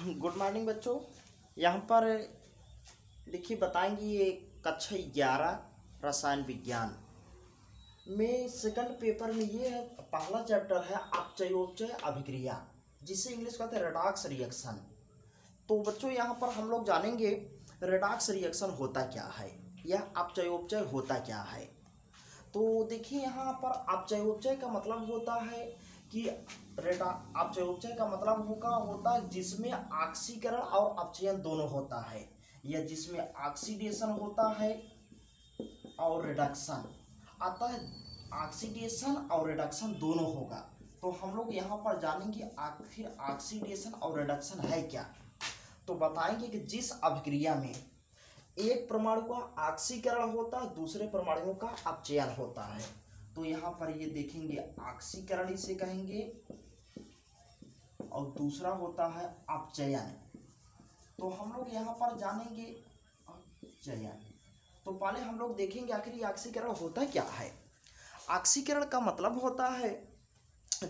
Good morning बच्चों। यहाँ पर देखिए बताएंगे ये कक्षा 11 रसायन विज्ञान में सेकंड पेपर में ये है। पहला चैप्टर है अपचयोपचय अभिक्रिया, जिसे इंग्लिश कहते हैं रेडॉक्स रिएक्शन। तो बच्चों यहाँ पर हम लोग जानेंगे रेडॉक्स रिएक्शन होता क्या है या अपचयोपचय होता क्या है। तो देखिए यहाँ पर अपचयोपचय का मतलब होता है कि अपचयोपचय का मतलब होता है जिसमें ऑक्सीकरण और अपचयन दोनों होता है, या जिसमें ऑक्सीडेशन होता है और रिडक्शन आता है। ऑक्सीडेशन और रिडक्शन दोनों होगा। तो हम लोग यहाँ पर जानेंगे आखिर ऑक्सीडेशन और रिडक्शन है क्या। तो बताएंगे कि जिस अभिक्रिया में एक परमाणु का ऑक्सीकरण होता है, दूसरे परमाणुओं का अपचयन होता है। तो यहाँ पर ये देखेंगे ऑक्सीकरण इसे कहेंगे और दूसरा होता है अपचयन। तो हम लोग यहाँ पर जानेंगे अपचयन। तो पहले हम लोग देखेंगे आखिर ये ऑक्सीकरण होता क्या है। ऑक्सीकरण का मतलब होता है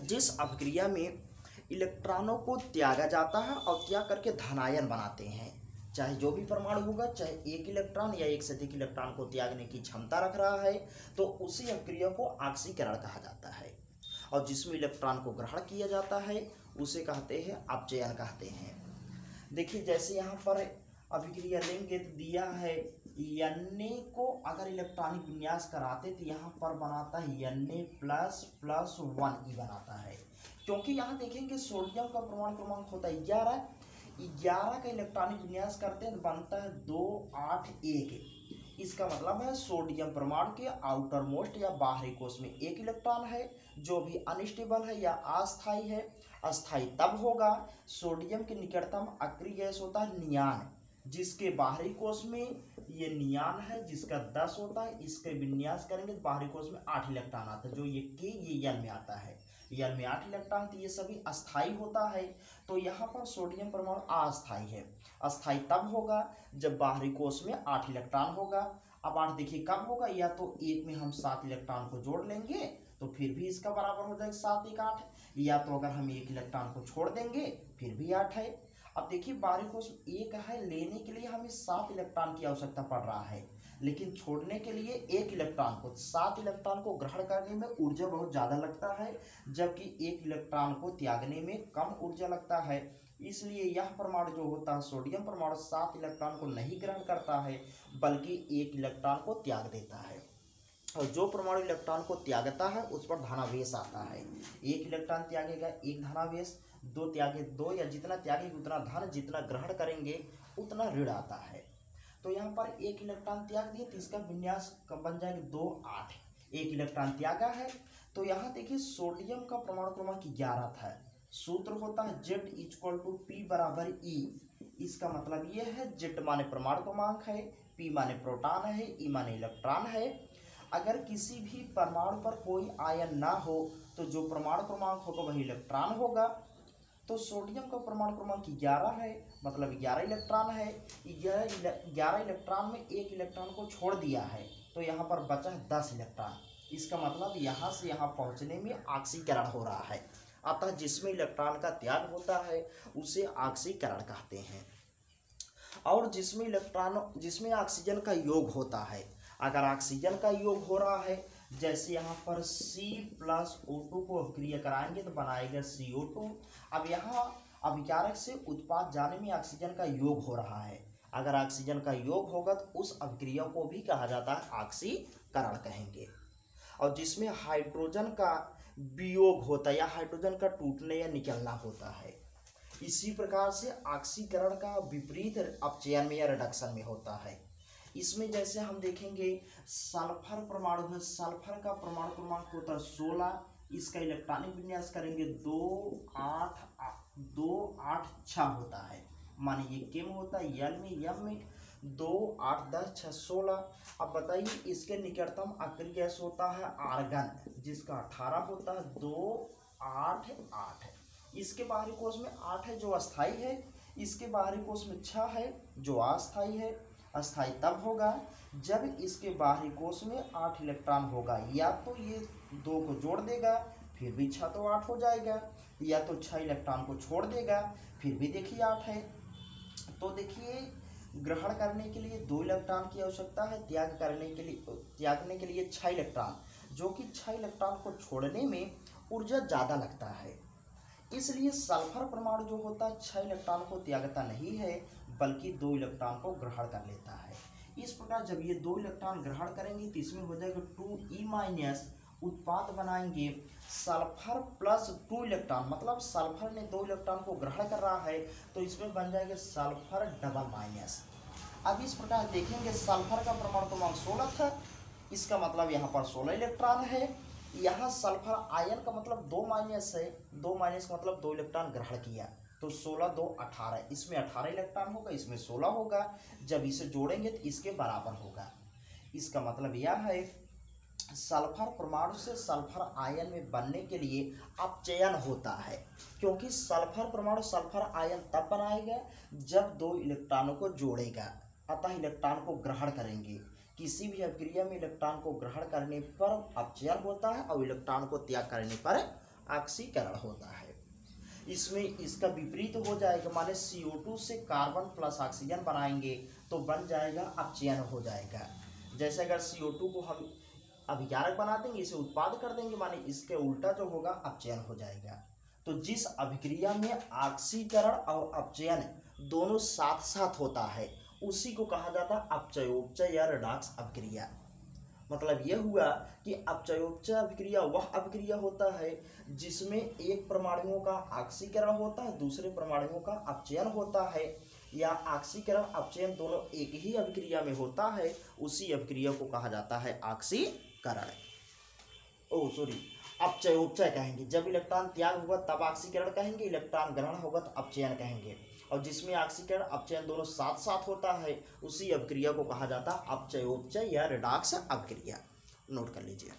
जिस अभिक्रिया में इलेक्ट्रॉनों को त्यागा जाता है और त्याग करके धनायन बनाते हैं। चाहे जो भी परमाणु होगा, चाहे एक इलेक्ट्रॉन या एक से अधिक इलेक्ट्रॉन को त्यागने की क्षमता रख रहा है, तो उसी अभिक्रिया को ऑक्सीकरण कहा जाता है। और जिसमें इलेक्ट्रॉन को ग्रहण किया जाता है उसे कहते हैं अपचयन कहते हैं। देखिए जैसे यहाँ पर अभिक्रिया लेंगे तो दिया है Na को अगर इलेक्ट्रॉनिक विन्यास कराते तो यहाँ पर बनाता है Na++1 बनाता है। क्योंकि यहाँ देखेंगे सोडियम का परमाणु क्रमांक होता है 11 का इलेक्ट्रॉनिक विन्यास करते हैं तो बनता है 281। इसका मतलब है सोडियम परमाणु के आउटर मोस्ट या बाहरी कोश में एक इलेक्ट्रॉन है जो भी अनस्टेबल है या अस्थायी है। अस्थायी तब होगा सोडियम के निकटतम अक्रिय गैस होता है नियान, जिसके बाहरी कोश में ये नियान है जिसका 10 होता है। इसके विन्यास करेंगे तो बाहरी कोश में 8 इलेक्ट्रॉन आता है, जो ये यल में आता है। यल में 8 इलेक्ट्रॉन, तो ये सभी अस्थायी होता है। तो यहाँ पर सोडियम परमाणु अस्थायी है। अस्थायी तब होगा जब बाहरी कोश में 8 इलेक्ट्रॉन होगा। अब 8 देखिए कब होगा, या तो एक में हम 7 इलेक्ट्रॉन को जोड़ लेंगे तो फिर भी इसका बराबर हो जाएगा 7 1 8, या तो अगर हम एक इलेक्ट्रॉन को छोड़ देंगे फिर भी 8 है। अब देखिए बाहरी कोश एक है, लेने के लिए हमें 7 इलेक्ट्रॉन की आवश्यकता पड़ रहा है, लेकिन छोड़ने के लिए एक इलेक्ट्रॉन को 7 इलेक्ट्रॉन को ग्रहण करने में ऊर्जा बहुत ज़्यादा लगता है, जबकि एक इलेक्ट्रॉन को त्यागने में कम ऊर्जा लगता है। इसलिए यह परमाणु जो होता है सोडियम परमाणु 7 इलेक्ट्रॉन को नहीं ग्रहण करता है बल्कि एक इलेक्ट्रॉन को त्याग देता है। और जो परमाणु इलेक्ट्रॉन को त्यागता है उस पर धनावेश आता है। एक इलेक्ट्रॉन त्यागेगा एक धनावेश, 2 त्यागे 2, या जितना त्यागेगा उतना धन, जितना ग्रहण करेंगे उतना ऋण आता है। तो यहाँ पर एक इलेक्ट्रॉन त्याग दिए तो इसका विन्यास कब बन जाएगा 2 8। एक इलेक्ट्रॉन त्यागा है तो यहाँ देखिए सोडियम का परमाणु क्रमांक 11 था। सूत्र होता है Z = P = E। इसका मतलब ये है Z माने परमाणु क्रमांक है, P माने प्रोटॉन है, E माने इलेक्ट्रॉन है। अगर किसी भी परमाणु पर कोई आयन ना हो तो जो परमाणु क्रमांक होगा वही इलेक्ट्रॉन होगा। तो सोडियम का परमाणु क्रमांक 11 है, मतलब 11 इलेक्ट्रॉन है। 11 इलेक्ट्रॉन में एक इलेक्ट्रॉन को छोड़ दिया है तो यहाँ पर बचा है 10 इलेक्ट्रॉन। इसका मतलब यहाँ से यहाँ पहुँचने में ऑक्सीकरण हो रहा है। अतः जिसमें इलेक्ट्रॉन का त्याग होता है उसे ऑक्सीकरण कहते हैं। और जिसमें ऑक्सीजन का योग होता है, अगर ऑक्सीजन का योग हो रहा है, जैसे यहाँ पर C+O2 को अभिक्रिया कराएंगे तो बनाएगा CO2। अब यहाँ अभिकारक से उत्पाद जाने में ऑक्सीजन का योग हो रहा है। अगर ऑक्सीजन का योग होगा तो उस अभिक्रिया को भी कहा जाता है ऑक्सीकरण कहेंगे। और जिसमें हाइड्रोजन का वियोग होता है या हाइड्रोजन का टूटने या निकलना होता है। इसी प्रकार से ऑक्सीकरण का विपरीत अपचयन में या रिडक्शन में होता है। इसमें जैसे हम देखेंगे सल्फर परमाणु है, सल्फर का परमाणु क्रमांक होता है 16। इसका इलेक्ट्रॉनिक विन्यास करेंगे 2 8 6 होता है। माने ये केम होता है यल में, यम में 2 8 10 6 16। अब बताइए इसके निकटतम अक्रिय गैस होता है आर्गन, जिसका 18 होता है 2 8 8। इसके बाहरी कोश में 8 है जो अस्थायी है, इसके बाहरी कोश में 6 है जो अस्थायी है। अस्थायी तब होगा जब इसके बाहरी कोश में 8 इलेक्ट्रॉन होगा, या तो ये 2 को जोड़ देगा फिर भी 6 तो 8 हो जाएगा, या तो 6 इलेक्ट्रॉन को छोड़ देगा, फिर भी देखिए 8 है। तो देखिए ग्रहण करने के लिए 2 इलेक्ट्रॉन की आवश्यकता है, त्यागने के लिए 6 इलेक्ट्रॉन, जो कि 6 इलेक्ट्रॉन को छोड़ने में ऊर्जा ज़्यादा लगता है। इसलिए सल्फर परमाणु जो होता है 6 इलेक्ट्रॉन को त्यागता नहीं है, बल्कि 2 इलेक्ट्रॉन को ग्रहण कर लेता है। इस प्रकार जब ये 2 इलेक्ट्रॉन ग्रहण करेंगे तो इसमें हो जाएगा 2e-, उत्पाद बनाएंगे सल्फर प्लस 2 इलेक्ट्रॉन, मतलब सल्फर ने 2 इलेक्ट्रॉन को ग्रहण कर रहा है तो इसमें बन जाएगा सल्फर डबल माइनस। अब इस प्रकार देखेंगे सल्फर का परमाणु क्रमांक 16 था, इसका मतलब यहाँ पर 16 इलेक्ट्रॉन है। यहाँ सल्फर आयन का मतलब 2 माइनस है, 2 माइनस का मतलब 2 इलेक्ट्रॉन ग्रहण किया, तो 16 2 18, इसमें 18 इलेक्ट्रॉन होगा, इसमें 16 होगा। जब इसे जोड़ेंगे तो इसके बराबर होगा। इसका मतलब यह है सल्फर परमाणु से सल्फर आयन में बनने के लिए अपचयन होता है, क्योंकि सल्फर परमाणु सल्फर आयन तब बनाएगा जब 2 इलेक्ट्रॉनों को जोड़ेगा, अतः इलेक्ट्रॉन को ग्रहण करेंगे। किसी भी अभिक्रिया में इलेक्ट्रॉन को ग्रहण करने पर अपचयन होता है और इलेक्ट्रॉन को त्याग करने पर ऑक्सीकरण होता है। इसमें इसका विपरीत हो जाएगा, माने CO2 से कार्बन प्लस ऑक्सीजन बनाएंगे तो बन जाएगा अपचयन हो जाएगा। जैसे अगर CO2 को हम अभिकारक बना देंगे, इसे उत्पाद कर देंगे, माने इसके उल्टा जो होगा अपचयन हो जाएगा। तो जिस अभिक्रिया में ऑक्सीकरण और अपचयन दोनों साथ साथ होता है उसी को कहा जाता है अपचयोपचय या रेडॉक्स अभिक्रिया। मतलब यह हुआ कि अपचयोपचय अभिक्रिया वह अभिक्रिया होता है जिसमें एक परमाणुओं का ऑक्सीकरण होता है, दूसरे परमाणुओं का अपचयन होता है, या ऑक्सीकरण अपचयन दोनों एक ही अभिक्रिया में होता है, उसी अभिक्रिया को कहा जाता है ऑक्सीकरण। अपचयोपचय कहेंगे। जब इलेक्ट्रॉन त्याग होगा तब ऑक्सीकरण कहेंगे, इलेक्ट्रॉन ग्रहण होगा तो अपचयन कहेंगे। और जिसमें ऑक्सीकरण अपचयन दोनों साथ साथ होता है उसी अभिक्रिया को कहा जाता है अपचयोपचय या रेडॉक्स अभिक्रिया। नोट कर लीजिए।